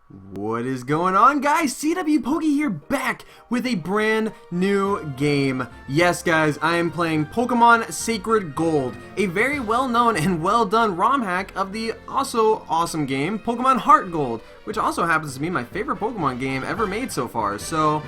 What is going on, guys? CWpoke here, back with a brand new game. Yes, guys, I am playing Pokemon Sacred Gold, a very well-known and well-done ROM hack of the also awesome game Pokemon Heart Gold, which also happens to be my favorite Pokemon game ever made so far. So,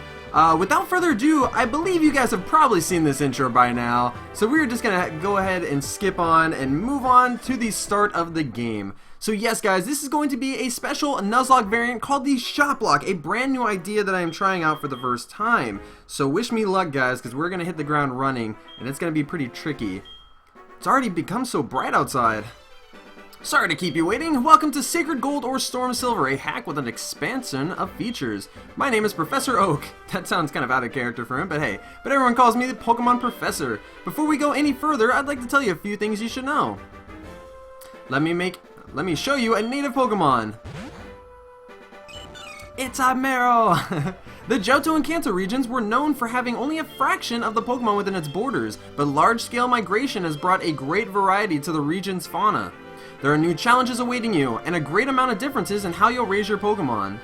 without further ado, I believe you guys have probably seen this intro by now, so we're just gonna go ahead and skip on and move on to the start of the game. So yes, guys, this is going to be a special Nuzlocke variant called the Shoplocke, a brand new idea that I am trying out for the first time. So wish me luck, guys, because we're going to hit the ground running, and it's going to be pretty tricky. It's already become so bright outside. Sorry to keep you waiting. Welcome to Sacred Gold or Storm Silver, a hack with an expansion of features. My name is Professor Oak. That sounds kind of out of character for him, but hey. But everyone calls me the Pokemon Professor. Before we go any further, I'd like to tell you a few things you should know. Let me show you a native Pokemon. It's a Mero! The Johto and Kanto regions were known for having only a fraction of the Pokemon within its borders, but large-scale migration has brought a great variety to the region's fauna. There are new challenges awaiting you, and a great amount of differences in how you'll raise your Pokemon.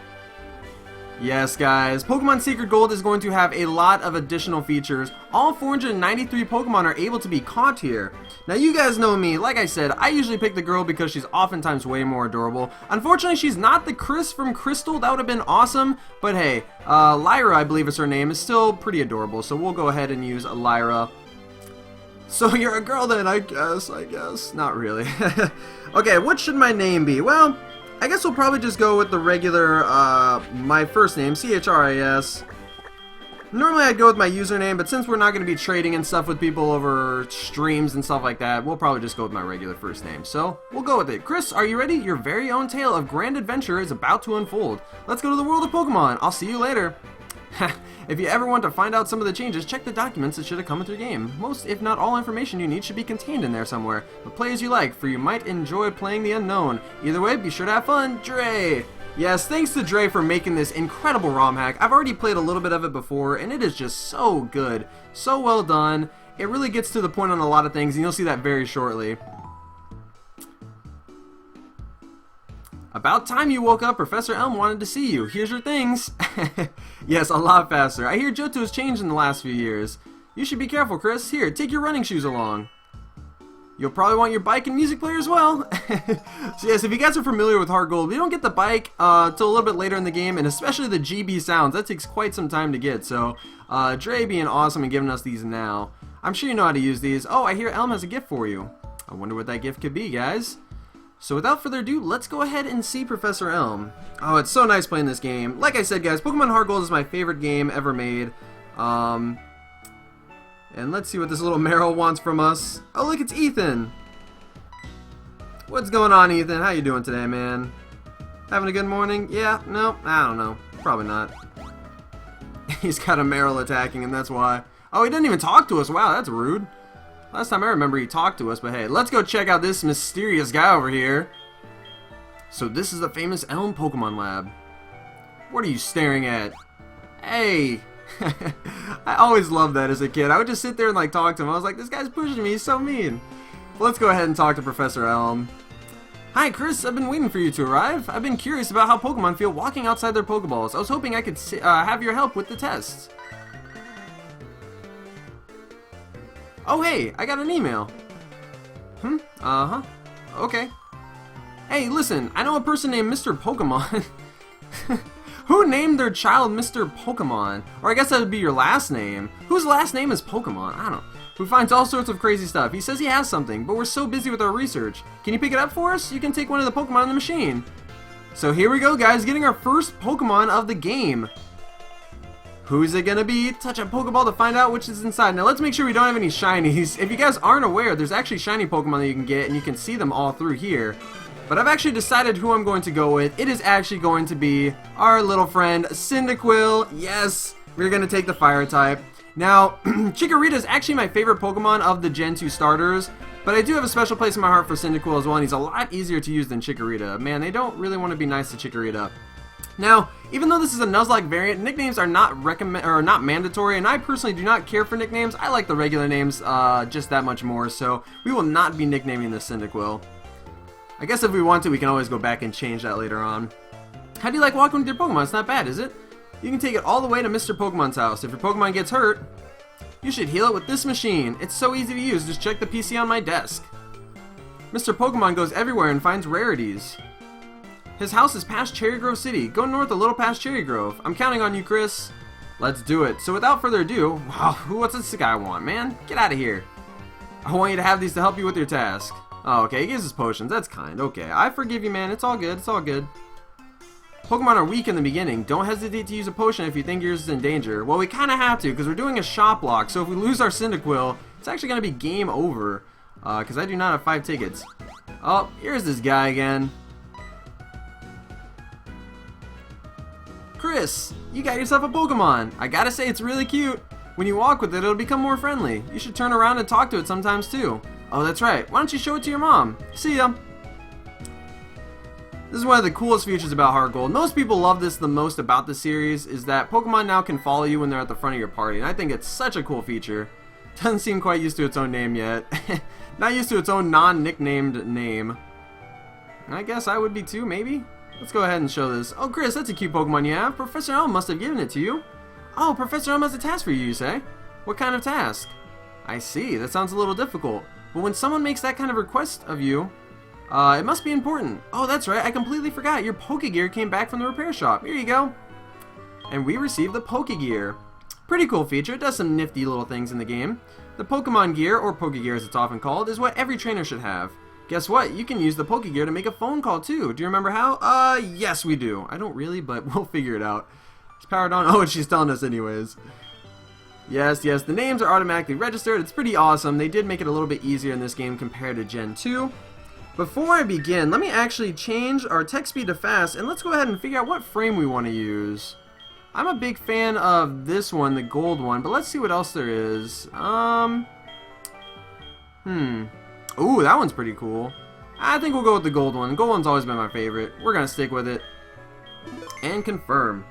Yes, guys, Pokemon Sacred Gold is going to have a lot of additional features. All 493 Pokemon are able to be caught here. Now, you guys know me. Like I said, I usually pick the girl because she's oftentimes way more adorable. Unfortunately, she's not the Chris from Crystal. That would have been awesome. But hey, Lyra, I believe is her name, is still pretty adorable. So we'll go ahead and use Lyra. So you're a girl then, I guess. Not really. Okay, what should my name be? Well, I guess we'll probably just go with the regular, my first name, CHRIS. Normally I'd go with my username, but since we're not going to be trading and stuff with people over streams and stuff like that, we'll probably just go with my regular first name. So, we'll go with it. Chris, are you ready? Your very own tale of grand adventure is about to unfold. Let's go to the world of Pokemon. I'll see you later. If you ever want to find out some of the changes, check the documents that should have come with your game. Most, if not all, information you need should be contained in there somewhere. But play as you like, for you might enjoy playing the unknown. Either way, be sure to have fun. Dre! Yes, thanks to Dre for making this incredible ROM hack. I've already played a little bit of it before, and it is just so good. So well done. It really gets to the point on a lot of things, and you'll see that very shortly. About time you woke up. Professor Elm wanted to see you. Here's your things. Yes, a lot faster. I hear Johto has changed in the last few years. You should be careful, Chris. Here, take your running shoes along. You'll probably want your bike and music player as well. So yes, if you guys are familiar with Heart Gold, we don't get the bike till a little bit later in the game, and especially the GB sounds. That takes quite some time to get. So Dre being awesome and giving us these now. I'm sure you know how to use these. Oh, I hear Elm has a gift for you. I wonder what that gift could be, guys. So without further ado, let's go ahead and see Professor Elm. Oh, it's so nice playing this game. Like I said, guys, Pokemon Heart Gold is my favorite game ever made. And let's see what this little Meryl wants from us. Oh, look, it's Ethan. What's going on, Ethan? How you doing today, man? Having a good morning? Yeah? No? I don't know. Probably not. He's got a Meryl attacking, and that's why. Oh, he didn't even talk to us. Wow, that's rude. Last time I remember he talked to us, but hey, let's go check out this mysterious guy over here. So this is the famous Elm Pokemon Lab. What are you staring at? Hey! I always loved that as a kid. I would just sit there and like talk to him. I was like, this guy's pushing me, he's so mean. Well, let's go ahead and talk to Professor Elm. Hi Chris, I've been waiting for you to arrive. I've been curious about how Pokemon feel walking outside their Pokeballs. I was hoping I could have your help with the tests. Oh hey, I got an email. Uh-huh. Okay. Hey, listen, I know a person named Mr. Pokemon. Who named their child Mr. Pokemon? Or I guess that would be your last name. Whose last name is Pokemon? I don't know. Who finds all sorts of crazy stuff. He says he has something, but we're so busy with our research. Can you pick it up for us? You can take one of the Pokemon in the machine. So here we go, guys, getting our first Pokemon of the game. Who's it gonna be? Touch a Pokeball to find out which is inside. Now let's make sure we don't have any shinies. If you guys aren't aware, there's actually shiny Pokemon that you can get, and you can see them all through here. But I've actually decided who I'm going to go with. It is actually going to be our little friend, Cyndaquil. Yes, we're gonna take the fire type. Now, Chikorita is actually my favorite Pokemon of the Gen 2 starters, but I do have a special place in my heart for Cyndaquil as well, and he's a lot easier to use than Chikorita. Man, they don't really want to be nice to Chikorita. Now, even though this is a Nuzlocke variant, nicknames are not mandatory, and I personally do not care for nicknames. I like the regular names just that much more, so we will not be nicknaming this Cyndaquil. I guess if we want to, we can always go back and change that later on. How do you like walking with your Pokemon? It's not bad, is it? You can take it all the way to Mr. Pokemon's house. If your Pokemon gets hurt, you should heal it with this machine. It's so easy to use. Just check the PC on my desk. Mr. Pokemon goes everywhere and finds rarities. His house is past Cherry Grove City. Go north a little past Cherry Grove. I'm counting on you, Chris. Let's do it. So without further ado, wow, what's this guy want, man? Get out of here. I want you to have these to help you with your task. Oh, okay, he gives us potions. That's kind. Okay, I forgive you, man. It's all good. It's all good. Pokemon are weak in the beginning. Don't hesitate to use a potion if you think yours is in danger. Well, we kind of have to because we're doing a Shoplocke. So if we lose our Cyndaquil, it's actually going to be game over. Because I do not have 5 tickets. Oh, here's this guy again. Chris, you got yourself a Pokemon. I gotta say, it's really cute. When you walk with it, it'll become more friendly. You should turn around and talk to it sometimes too. Oh, that's right. Why don't you show it to your mom? See ya. This is one of the coolest features about Heart Gold. Most people love this the most about the series, is that Pokemon now can follow you when they're at the front of your party. And I think it's such a cool feature. Doesn't seem quite used to its own name yet. Not used to its own non-nicknamed name. I guess I would be too, maybe? Let's go ahead and show this. Oh, Chris, that's a cute Pokemon you have. Professor Elm must have given it to you. Oh, Professor Elm has a task for you, you say? What kind of task? I see. That sounds a little difficult. But when someone makes that kind of request of you, it must be important. Oh, that's right. I completely forgot. Your Pokegear came back from the repair shop. Here you go. And we received the Pokegear. Pretty cool feature. It does some nifty little things in the game. The Pokemon Gear, or Pokegear as it's often called, is what every trainer should have. Guess what? You can use the Pokegear to make a phone call too. Do you remember how? Yes we do. I don't really, but we'll figure it out. It's powered on. Oh, and she's telling us anyways. Yes, the names are automatically registered. It's pretty awesome. They did make it a little bit easier in this game compared to Gen 2. Before I begin, let me actually change our text speed to fast, and let's go ahead and figure out what frame we want to use. I'm a big fan of this one, the gold one, but let's see what else there is. Ooh, that one's pretty cool. I think we'll go with the gold one. The gold one's always been my favorite. We're gonna stick with it. And confirm.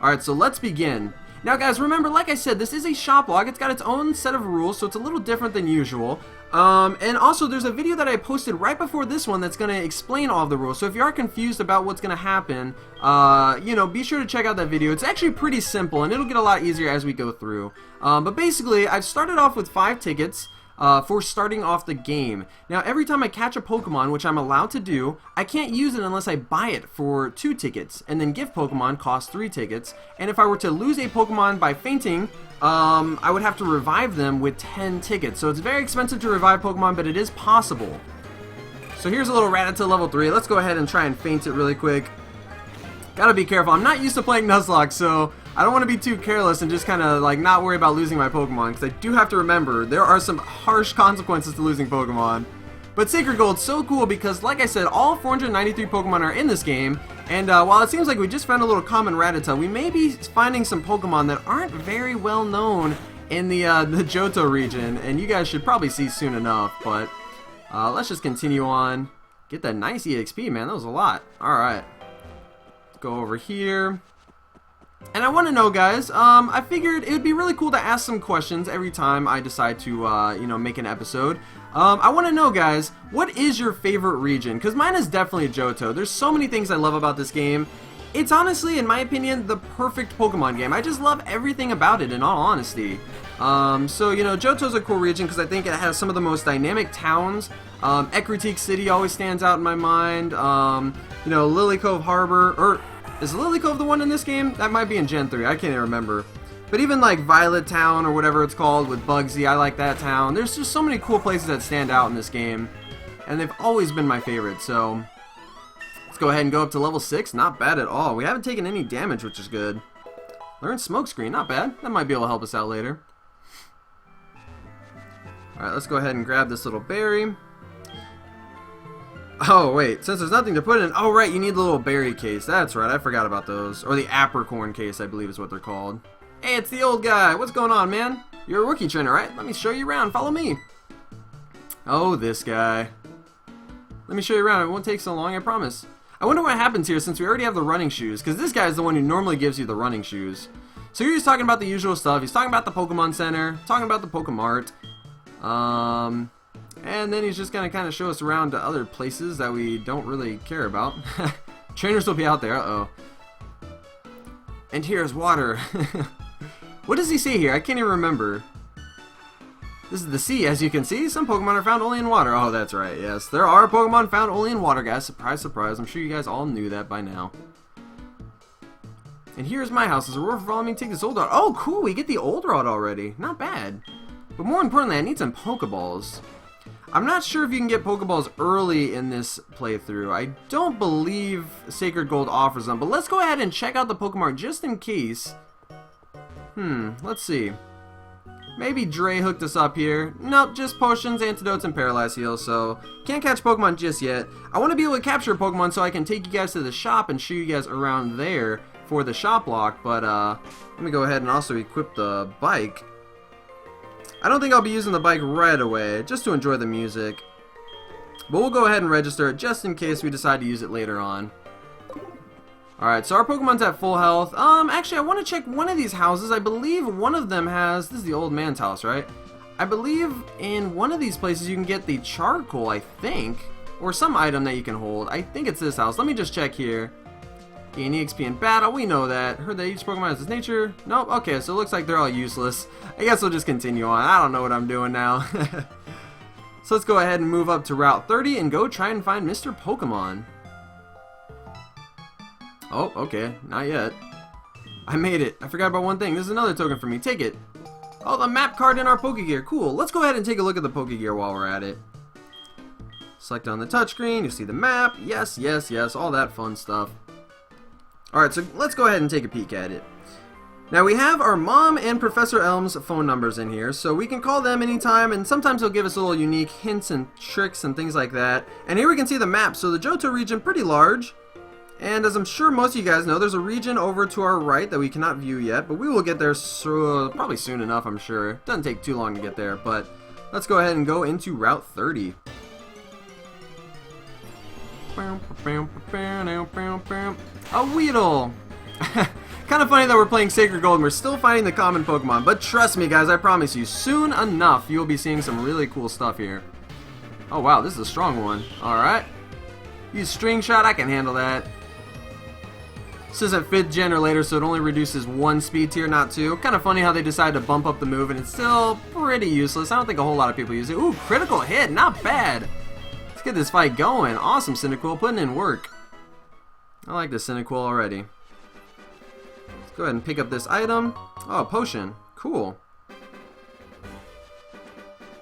Alright, so let's begin. Now guys, remember, like I said, this is a Shoplocke. It's got its own set of rules, so it's a little different than usual. And also, there's a video that I posted right before this one that's going to explain all of the rules. So if you are confused about what's going to happen, you know, be sure to check out that video. It's actually pretty simple, and it'll get a lot easier as we go through. But basically, I've started off with 5 tickets. For starting off the game. Now every time I catch a Pokemon, which I'm allowed to do, I can't use it unless I buy it for 2 tickets, and then gift Pokemon costs 3 tickets, and if I were to lose a Pokemon by fainting, I would have to revive them with 10 tickets. So it's very expensive to revive Pokemon, but it is possible. So here's a little Rattata level 3. Let's go ahead and try and faint it really quick. Gotta be careful. I'm not used to playing Nuzlocke, so I don't want to be too careless and just kind of like not worry about losing my Pokemon, because I do have to remember there are some harsh consequences to losing Pokemon. But Sacred Gold's so cool because, like I said, all 493 Pokemon are in this game, and while it seems like we just found a little common Rattata, we may be finding some Pokemon that aren't very well known in the Johto region, and you guys should probably see soon enough. But let's just continue on. Get that nice EXP, man. That was a lot. All right. Go over here. And I want to know, guys, I figured it would be really cool to ask some questions every time I decide to, you know, make an episode. I want to know, guys, what is your favorite region? Because mine is definitely Johto. There's so many things I love about this game. It's honestly, in my opinion, the perfect Pokemon game. I just love everything about it, in all honesty. So, you know, Johto's a cool region because I think it has some of the most dynamic towns. Ecruteak City always stands out in my mind. You know, Lily Cove Harbor, or is Lily Cove the one in this game? That might be in Gen 3, I can't even remember. But even like Violet Town or whatever it's called with Bugsy, I like that town. There's just so many cool places that stand out in this game. And they've always been my favorite, so let's go ahead and go up to level 6. Not bad at all. We haven't taken any damage, which is good. Learn Smokescreen, not bad. That might be able to help us out later. Alright, let's go ahead and grab this little berry. Oh, wait, since there's nothing to put in... Oh, right, you need the little berry case. That's right, I forgot about those. Or the apricorn case, I believe is what they're called. Hey, it's the old guy. What's going on, man? You're a rookie trainer, right? Let me show you around. Follow me. Oh, this guy. Let me show you around. It won't take so long, I promise. I wonder what happens here since we already have the running shoes, because this guy is the one who normally gives you the running shoes. So he's talking about the usual stuff. He's talking about the Pokemon Center, talking about the Pokemart. And then he's just going to kind of show us around to other places that we don't really care about. Trainers will be out there. Uh-oh. And here's water. What does he say here? I can't even remember. This is the sea, as you can see. Some Pokemon are found only in water. Oh, that's right. Yes, there are Pokemon found only in water, guys. Surprise, surprise. I'm sure you guys all knew that by now. And here's my house. There's a reward for following me. Take this old rod. Oh, cool. We get the old rod already. Not bad. But more importantly, I need some Pokeballs. I'm not sure if you can get Pokeballs early in this playthrough. I don't believe Sacred Gold offers them. But let's go ahead and check out the Pokemon just in case. Let's see. Maybe Dre hooked us up here. Nope, just potions, antidotes, and paralyzed heals, so can't catch Pokemon just yet. I want to be able to capture a Pokemon so I can take you guys to the shop and show you guys around there for the Shoplocke, but let me go ahead and also equip the bike. I don't think I'll be using the bike right away, just to enjoy the music. But we'll go ahead and register it just in case we decide to use it later on. Alright, so our Pokemon's at full health. Actually, I want to check one of these houses. I believe one of them has... This is the old man's house, right? I believe in one of these places you can get the charcoal, I think. Or some item that you can hold. I think it's this house. Let me just check here. Gain EXP in battle. We know that. Heard that each Pokemon has its nature. Nope. Okay, so it looks like they're all useless. I guess we'll just continue on. I don't know what I'm doing now. So let's go ahead and move up to Route 30 and go try and find Mr. Pokemon. Oh, okay. Not yet. I made it. I forgot about one thing. This is another token for me. Take it. Oh, the map card in our Pokegear. Cool. Let's go ahead and take a look at the Pokegear while we're at it. Select on the touchscreen. You see the map. Yes, yes, yes. All that fun stuff. Alright, so let's go ahead and take a peek at it. Now, we have our mom and Professor Elm's phone numbers in here, so we can call them anytime, and sometimes they'll give us little unique hints and tricks and things like that. And here we can see the map. So the Johto region, pretty large. And as I'm sure most of you guys know, there's a region over to our right that we cannot view yet, but we will get there probably soon enough, I'm sure. Doesn't take too long to get there, but let's go ahead and go into Route 30. A Weedle! Kind of funny that we're playing Sacred Gold and we're still fighting the common Pokemon, but trust me guys, I promise you, soon enough you'll be seeing some really cool stuff here. Oh wow, this is a strong one. Alright. Use String Shot, I can handle that. This isn't 5th gen or later, so it only reduces 1 speed tier, not 2. Kind of funny how they decided to bump up the move, and it's still pretty useless. I don't think a whole lot of people use it. Ooh, critical hit, not bad. Let's get this fight going. Awesome, Cynthia, putting in work. I like this Cynthia already. Let's go ahead and pick up this item. Oh, potion. Cool.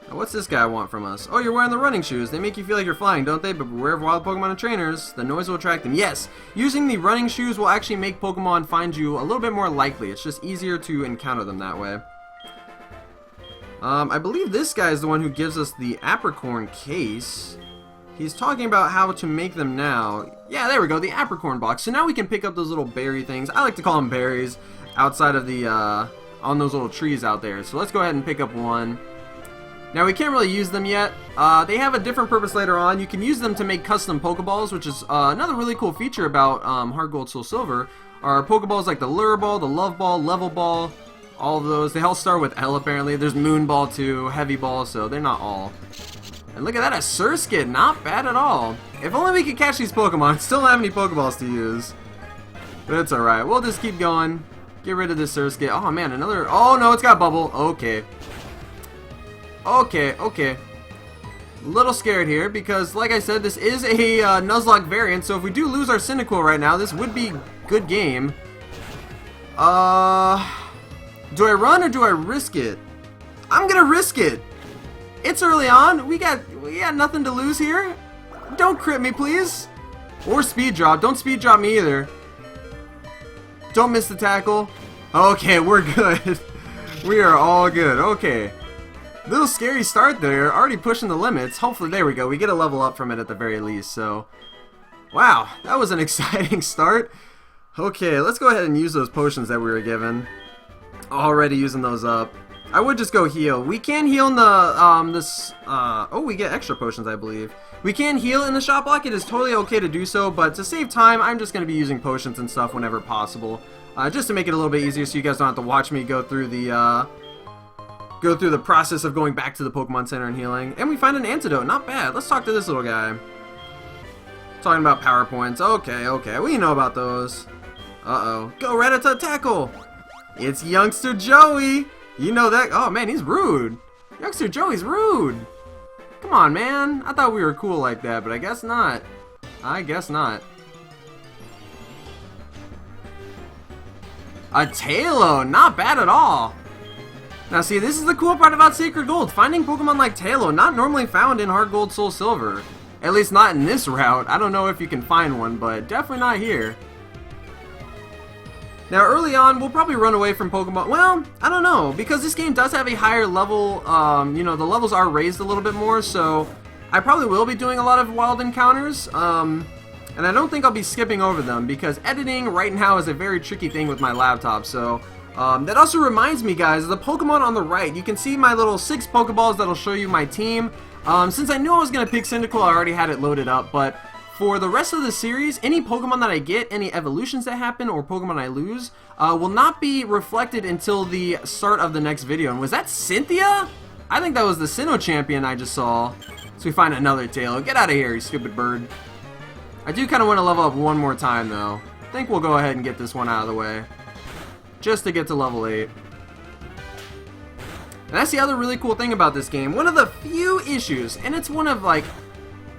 Now, what's this guy want from us? Oh, you're wearing the running shoes. They make you feel like you're flying, don't they? But beware of wild Pokemon and trainers. The noise will attract them. Yes! Using the running shoes will actually make Pokemon find you a little bit more likely. It's just easier to encounter them that way. I believe this guy is the one who gives us the Apricorn case. He's talking about how to make them now. Yeah, there we go, the Apricorn box. So now we can pick up those little berry things. I like to call them berries outside of the, on those little trees out there. So let's go ahead and pick up one. Now, we can't really use them yet. They have a different purpose later on. You can use them to make custom Pokeballs, which is another really cool feature about Heart Gold, Soul Silver. Are Pokeballs like the Lure Ball, the Love Ball, Level Ball, all of those. They all start with L, apparently. There's Moon Ball, too, Heavy Ball, so they're not all. And look at that, a Surskit. Not bad at all. If only we could catch these Pokemon. Still don't have any Pokeballs to use. But it's alright. We'll just keep going. Get rid of this Surskit. Oh, man, another... Oh, no, it's got Bubble. Okay. Okay, okay. A little scared here because, like I said, this is a Nuzlocke variant, so if we do lose our Cyndaquil right now, this would be good game. Do I run or do I risk it? I'm gonna risk it. It's early on. We got nothing to lose here. Don't crit me, please. Or speed drop. Don't speed drop me either. Don't miss the tackle. Okay, we're good. We are all good. Okay. Little scary start there, already pushing the limits. Hopefully, there we go, we get a level up from it at the very least, so... Wow, that was an exciting start. Okay, let's go ahead and use those potions that we were given. Already using those up. I would just go heal. We can heal in the, oh, we get extra potions, I believe. We can heal in the Shoplocke, it is totally okay to do so, but to save time, I'm just going to be using potions and stuff whenever possible. Just to make it a little bit easier so you guys don't have to watch me go through the process of going back to the Pokemon Center and healing. And we find an antidote. Not bad. Let's talk to this little guy. Talking about PowerPoints. Okay, we know about those. Uh-oh. Go Rattata tackle! It's Youngster Joey! You know that. Oh man, he's rude. Youngster Joey's rude. Come on, man. I thought we were cool like that, but I guess not. I guess not. A Tailo, not bad at all. Now see, this is the cool part about Sacred Gold. Finding Pokemon like Tailo, not normally found in Heart Gold, Soul Silver. At least not in this route. I don't know if you can find one, but definitely not here. Now early on, we'll probably run away from Pokemon. Well, I don't know, because this game does have a higher level, you know, the levels are raised a little bit more, so I probably will be doing a lot of wild encounters, and I don't think I'll be skipping over them, because editing right now is a very tricky thing with my laptop, so that also reminds me, guys, the Pokemon on the right, you can see my little 6 Pokeballs that'll show you my team. Since I knew I was going to pick Cyndaquil, I already had it loaded up, but for the rest of the series, any Pokemon that I get, any evolutions that happen, or Pokemon I lose, will not be reflected until the start of the next video. And was that Cynthia? I think that was the Sinnoh champion I just saw. So we find another Tailo. Get out of here, you stupid bird. I do kind of want to level up one more time, though. I think we'll go ahead and get this one out of the way. Just to get to level 8. And that's the other really cool thing about this game. One of the few issues, and it's one of, like,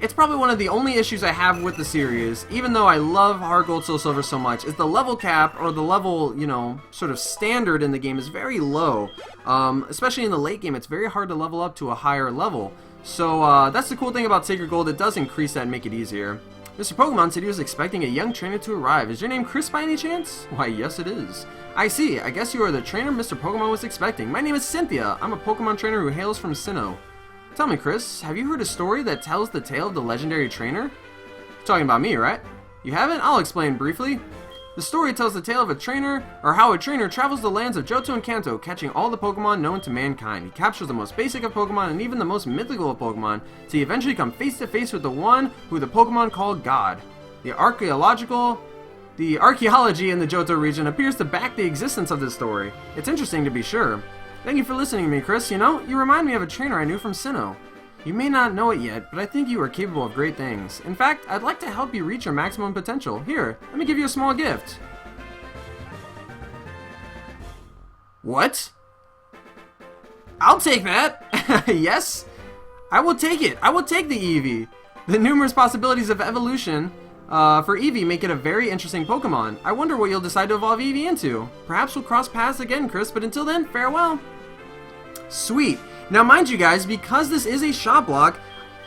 it's probably one of the only issues I have with the series, even though I love Heart Gold, Soul Silver so much, is the level cap, or the level, you know, sort of standard in the game is very low. Especially in the late game, it's very hard to level up to a higher level. So that's the cool thing about Sacred Gold, it does increase that and make it easier. Mr. Pokemon said he was expecting a young trainer to arrive. Is your name Chris by any chance? Why, yes it is. I see, I guess you are the trainer Mr. Pokemon was expecting. My name is Cynthia. I'm a Pokemon trainer who hails from Sinnoh. Tell me, Chris, have you heard a story that tells the tale of the legendary trainer? You're talking about me, right? You haven't? I'll explain briefly. The story tells the tale of a trainer, or how a trainer travels the lands of Johto and Kanto, catching all the Pokemon known to mankind. He captures the most basic of Pokemon and even the most mythical of Pokemon, till he eventually come face to face with the one who the Pokemon call God. The archaeology in the Johto region appears to back the existence of this story. It's interesting to be sure. Thank you for listening to me, Chris. You know, you remind me of a trainer I knew from Sinnoh. You may not know it yet, but I think you are capable of great things. In fact, I'd like to help you reach your maximum potential. Here, let me give you a small gift. What? I'll take that. Yes, I will take it. I will take the Eevee. The numerous possibilities of evolution for Eevee make it a very interesting Pokemon. I wonder what you'll decide to evolve Eevee into. Perhaps we'll cross paths again, Chris, but until then, farewell. Sweet. Now, mind you guys, because this is a Shoplocke,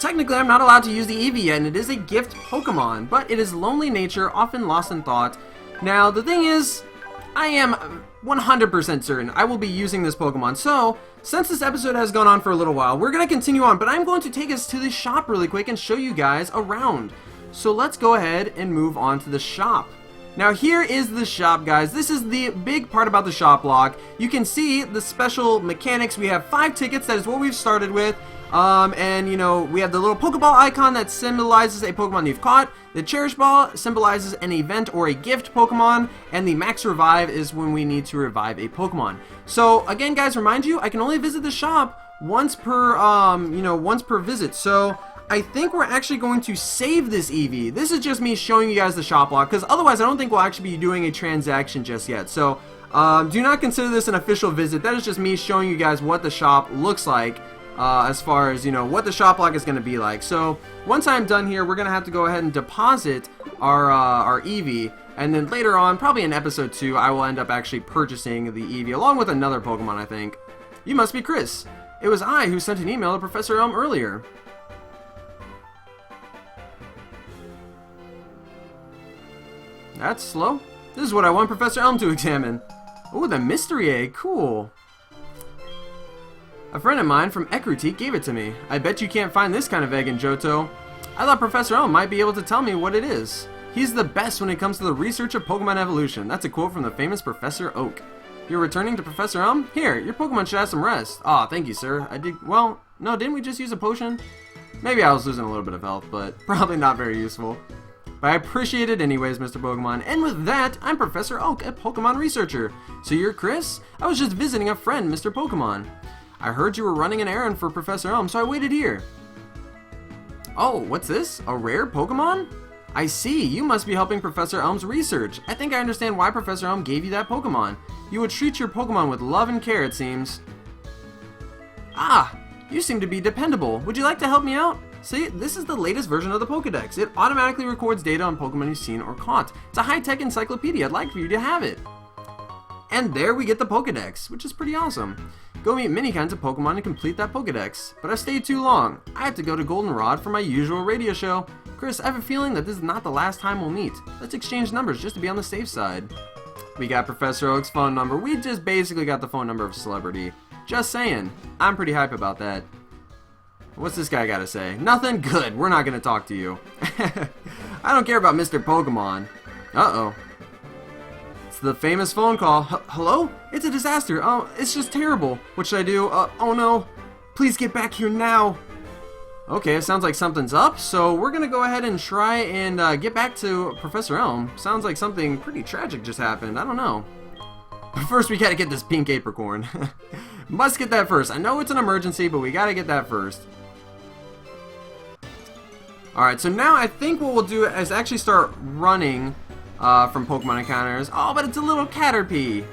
technically I'm not allowed to use the Eevee yet, and it is a gift Pokemon, but it is lonely nature, often lost in thought. Now, the thing is, I am 100% certain I will be using this Pokemon, so since this episode has gone on for a little while, we're going to continue on, but I'm going to take us to the shop really quick and show you guys around. So let's go ahead and move on to the shop. Now here is the shop, guys. This is the big part about the Shoplocke. You can see the special mechanics. We have 5 tickets. That is what we've started with. And you know, we have the little Pokeball icon that symbolizes a Pokemon you've caught. The Cherish Ball symbolizes an event or a gift Pokemon. And the Max Revive is when we need to revive a Pokemon. So again, guys, remind you, I can only visit the shop once per, once per visit. So I think we're actually going to save this Eevee. This is just me showing you guys the Shoplocke, because otherwise I don't think we'll actually be doing a transaction just yet. So do not consider this an official visit. That is just me showing you guys what the shop looks like, as far as, you know, what the Shoplocke is going to be like. So once I'm done here, we're going to have to go ahead and deposit our Eevee, and then later on, probably in episode 2, I will end up actually purchasing the Eevee along with another Pokemon, I think. You must be Chris. It was I who sent an email to Professor Elm earlier. That's slow. This is what I want Professor Elm to examine. Oh, the mystery egg. Cool. A friend of mine from Ekrutik gave it to me. I bet you can't find this kind of egg in Johto. I thought Professor Elm might be able to tell me what it is. He's the best when it comes to the research of Pokemon evolution. That's a quote from the famous Professor Oak. You're returning to Professor Elm? Here, your Pokemon should have some rest. Aw, thank you, sir. I did... Well, no, didn't we just use a potion? Maybe I was losing a little bit of health, but probably not very useful. But I appreciate it anyways, Mr. Pokemon. And with that, I'm Professor Oak, a Pokemon researcher. So you're Chris? I was just visiting a friend, Mr. Pokemon. I heard you were running an errand for Professor Elm, so I waited here. Oh, what's this? A rare Pokemon? I see, you must be helping Professor Elm's research. I think I understand why Professor Elm gave you that Pokemon. You would treat your Pokemon with love and care, it seems. Ah, you seem to be dependable. Would you like to help me out? See, this is the latest version of the Pokedex. It automatically records data on Pokemon you've seen or caught. It's a high-tech encyclopedia. I'd like for you to have it. And there we get the Pokedex, which is pretty awesome. Go meet many kinds of Pokemon and complete that Pokedex. But I've stayed too long. I have to go to Goldenrod for my usual radio show. Chris, I have a feeling that this is not the last time we'll meet. Let's exchange numbers just to be on the safe side. We got Professor Oak's phone number. We just basically got the phone number of a celebrity. Just saying. I'm pretty hype about that. What's this guy gotta say? Nothing? Good. We're not gonna talk to you. I don't care about Mr. Pokemon. Uh-oh. It's the famous phone call. Hello? It's a disaster. Oh, it's just terrible. What should I do? Oh no. Please get back here now. Okay, it sounds like something's up, so we're gonna go ahead and try and get back to Professor Elm. Sounds like something pretty tragic just happened. I don't know. But first, we gotta get this pink apricorn. Must get that first. I know it's an emergency, but we gotta get that first. Alright, so now I think what we'll do is actually start running from Pokemon encounters. Oh, but it's a little Caterpie.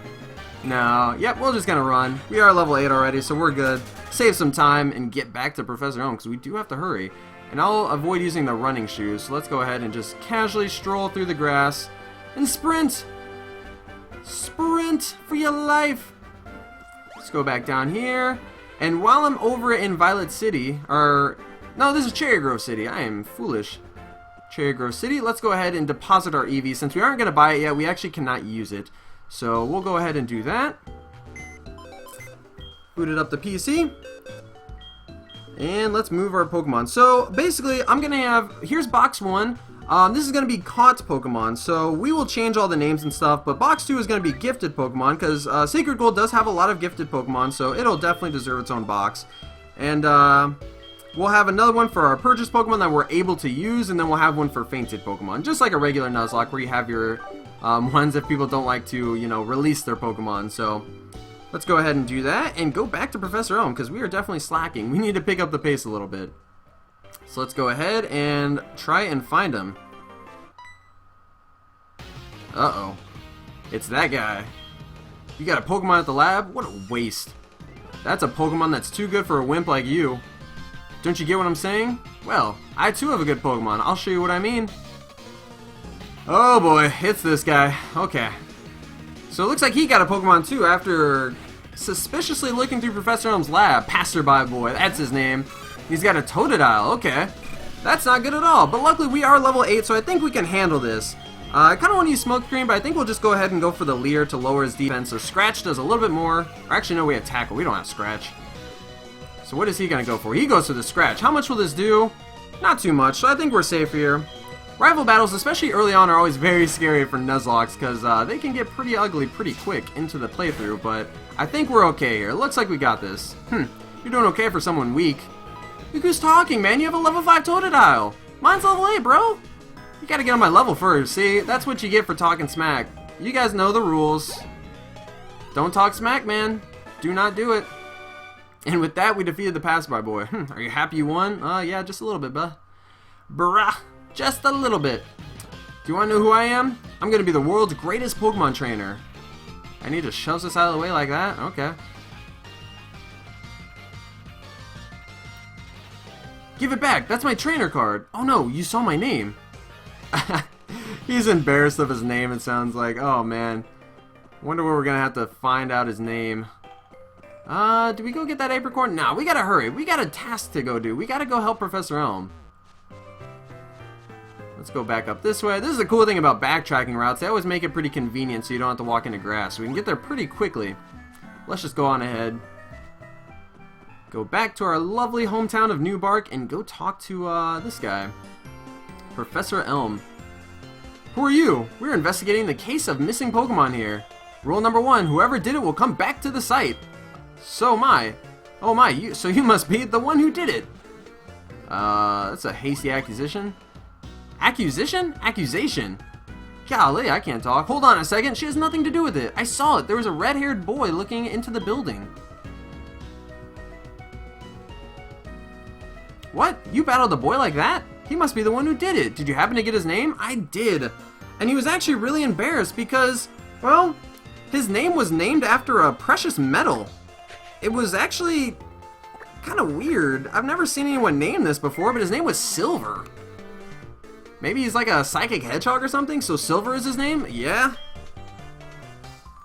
No, yep, we're just gonna run. We are level 8 already, so we're good. Save some time and get back to Professor Elm, because we do have to hurry. And I'll avoid using the running shoes, so let's go ahead and just casually stroll through the grass and sprint! Sprint for your life! Let's go back down here. And while I'm over in Violet City, or... no, this is Cherry Grove City. I am foolish. Cherry Grove City. Let's go ahead and deposit our Eevee. Since we aren't going to buy it yet, we actually cannot use it. So we'll go ahead and do that. Boot it up the PC. And let's move our Pokemon. So basically, I'm going to have... here's box 1. This is going to be caught Pokemon, so we will change all the names and stuff, but box 2 is going to be gifted Pokemon, because Sacred Gold does have a lot of gifted Pokemon, so it'll definitely deserve its own box. And we'll have another one for our purchased Pokemon that we're able to use, and then we'll have one for fainted Pokemon, just like a regular Nuzlocke, where you have your ones if people don't like to, you know, release their Pokemon. So let's go ahead and do that, and go back to Professor Elm, because we are definitely slacking. We need to pick up the pace a little bit. So let's go ahead and try and find him. Uh-oh. It's that guy. You got a Pokemon at the lab? What a waste. That's a Pokemon that's too good for a wimp like you. Don't you get what I'm saying? Well, I too have a good Pokemon. I'll show you what I mean. Oh boy, it's this guy. Okay. So it looks like he got a Pokemon too after suspiciously looking through Professor Elm's lab. Passerby Boy, that's his name. He's got a Totodile, okay. That's not good at all, but luckily we are level 8, so I think we can handle this. I kind of want to use Smoke Screen, but I think we'll just go ahead and go for the Leer to lower his defense, so Scratch does a little bit more. Or actually, no, we have Tackle. We don't have Scratch. So what is he going to go for? He goes for the Scratch. How much will this do? Not too much, so I think we're safe here. Rival battles, especially early on, are always very scary for Nuzlocke, because they can get pretty ugly pretty quick into the playthrough, but I think we're okay here. It looks like we got this. You're doing okay for someone weak. Look who's talking, man. You have a level 5 Totodile. Mine's level 8, bro. You gotta get on my level first. See, that's what you get for talking smack. You guys know the rules. Don't talk smack, man. Do not do it. And with that, we defeated the Passerby Boy. Are you happy you won? Yeah, just a little bit, bruh. Just a little bit. Do you want to know who I am? I'm gonna be the world's greatest Pokemon trainer. I need to shove this out of the way like that? Okay. Give it back! That's my trainer card! Oh no, you saw my name! He's embarrassed of his name, it sounds like. Oh man. Wonder where we're gonna have to find out his name. Do we go get that apricorn? Nah, we gotta hurry. We got a task to go do. We gotta go help Professor Elm. Let's go back up this way. This is the cool thing about backtracking routes. They always make it pretty convenient so you don't have to walk into grass. So we can get there pretty quickly. Let's just go on ahead. Go back to our lovely hometown of New Bark and go talk to this guy. Professor Elm. Who are you? We're investigating the case of missing Pokemon here. Rule number 1, whoever did it will come back to the site. So my. Oh my, so you must be the one who did it. That's a hasty accusation. Accusation? Golly, I can't talk. Hold on a second, she has nothing to do with it. I saw it. There was a red-haired boy looking into the building. What? You battled a boy like that? He must be the one who did it. Did you happen to get his name? I did. And he was actually really embarrassed because, well, his name was named after a precious metal. It was actually kind of weird. I've never seen anyone name this before, but his name was Silver. Maybe he's like a psychic hedgehog or something, so Silver is his name? Yeah.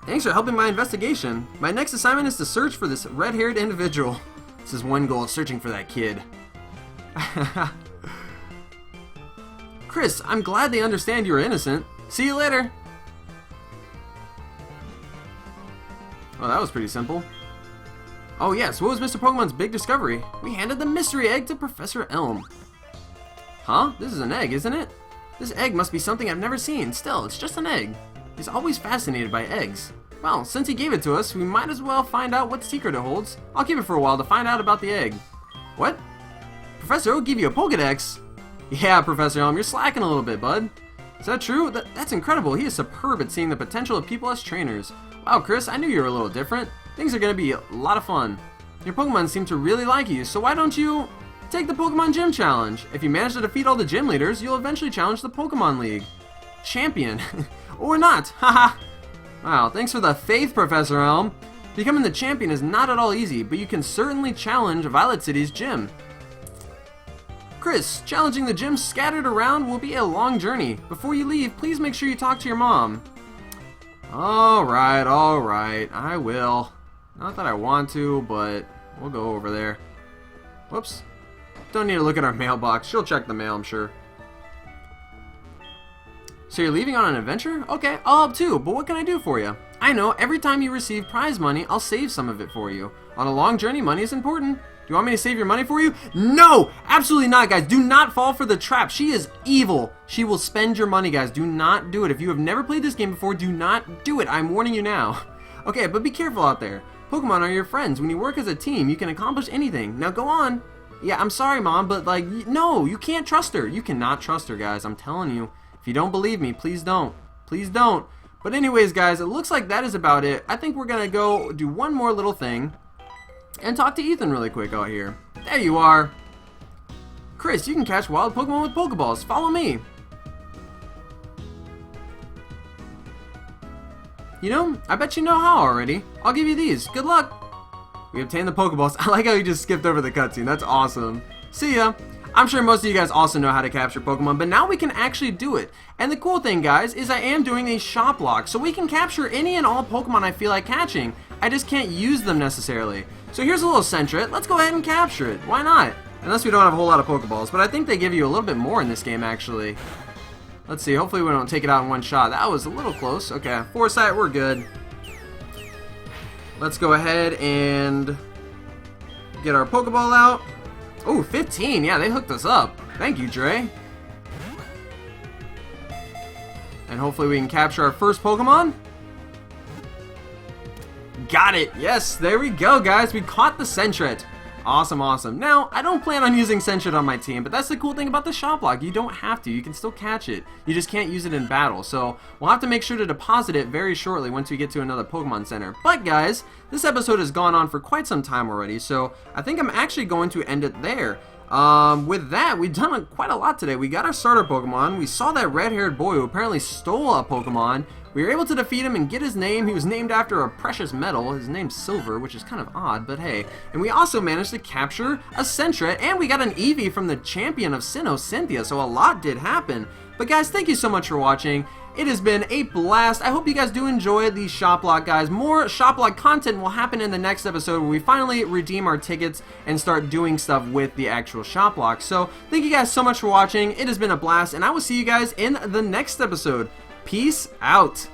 Thanks for helping my investigation. My next assignment is to search for this red-haired individual. This is one goal, searching for that kid. Chris, I'm glad they understand you're innocent. See you later. Oh, that was pretty simple. Oh yes, what was Mr. Pokemon's big discovery? We handed the mystery egg to Professor Elm. Huh? This is an egg, isn't it? This egg must be something I've never seen. Still, it's just an egg. He's always fascinated by eggs. Well, since he gave it to us, we might as well find out what secret it holds. I'll keep it for a while to find out about the egg. What? Professor Oak gave you a Pokedex? Yeah, Professor Elm, you're slacking a little bit, bud. Is that true? That's incredible. He is superb at seeing the potential of people as trainers. Wow, Chris, I knew you were a little different. Things are going to be a lot of fun. Your Pokemon seem to really like you, so why don't you take the Pokemon Gym Challenge? If you manage to defeat all the gym leaders, you'll eventually challenge the Pokemon League. Champion. Or not. Haha. Wow, thanks for the faith, Professor Elm. Becoming the champion is not at all easy, but you can certainly challenge Violet City's gym. Chris, challenging the gyms scattered around will be a long journey. Before you leave, please make sure you talk to your mom. Alright, I will. Not that I want to, but we'll go over there. Whoops. Don't need to look at our mailbox. She'll check the mail, I'm sure. So you're leaving on an adventure? Okay, I'll help too, but what can I do for you? I know, every time you receive prize money, I'll save some of it for you. On a long journey, money is important. Do you want me to save your money for you? No! Absolutely not, guys. Do not fall for the trap. She is evil. She will spend your money, guys. Do not do it. If you have never played this game before, do not do it. I'm warning you now. Okay, but be careful out there. Pokemon are your friends. When you work as a team, you can accomplish anything. Now go on. Yeah, I'm sorry, Mom, but like, no, you can't trust her. You cannot trust her, guys. I'm telling you. If you don't believe me, please don't. Please don't. But anyways, guys, it looks like that is about it. I think we're going to go do one more little thing and talk to Ethan really quick out here. There you are. Chris, you can catch wild Pokemon with Pokeballs. Follow me. You know, I bet you know how already. I'll give you these. Good luck. We obtained the Pokeballs. I like how you just skipped over the cutscene. That's awesome. See ya. I'm sure most of you guys also know how to capture Pokemon, but now we can actually do it. And the cool thing, guys, is I am doing a Shoplocke, so we can capture any and all Pokemon I feel like catching. I just can't use them necessarily. So here's a little Sentret. Let's go ahead and capture it. Why not? Unless we don't have a whole lot of Pokeballs, but I think they give you a little bit more in this game, actually. Let's see. Hopefully we don't take it out in one shot. That was a little close. Okay, Foresight, we're good. Let's go ahead and get our Pokeball out. Oh, 15. Yeah, they hooked us up. Thank you, Dre. And hopefully we can capture our first Pokemon. Got it. Yes, there we go, guys. We caught the Sentret. Awesome, awesome. Now, I don't plan on using Sentret on my team, but that's the cool thing about the Shoplocke. You don't have to. You can still catch it. You just can't use it in battle. So, we'll have to make sure to deposit it very shortly once we get to another Pokemon Center. But, guys, this episode has gone on for quite some time already, so I think I'm actually going to end it there. With that, we've done quite a lot today. We got our starter Pokemon. We saw that red-haired boy who apparently stole a Pokemon. We were able to defeat him and get his name. He was named after a precious metal. His name's Silver, which is kind of odd, but hey. And we also managed to capture a Sentret, and we got an Eevee from the champion of Sinnoh, Cynthia, so a lot did happen. But guys, thank you so much for watching. It has been a blast. I hope you guys do enjoy the Shoplocke, guys. More Shoplocke content will happen in the next episode where we finally redeem our tickets and start doing stuff with the actual Shoplocke. So, thank you guys so much for watching. It has been a blast, and I will see you guys in the next episode. Peace out.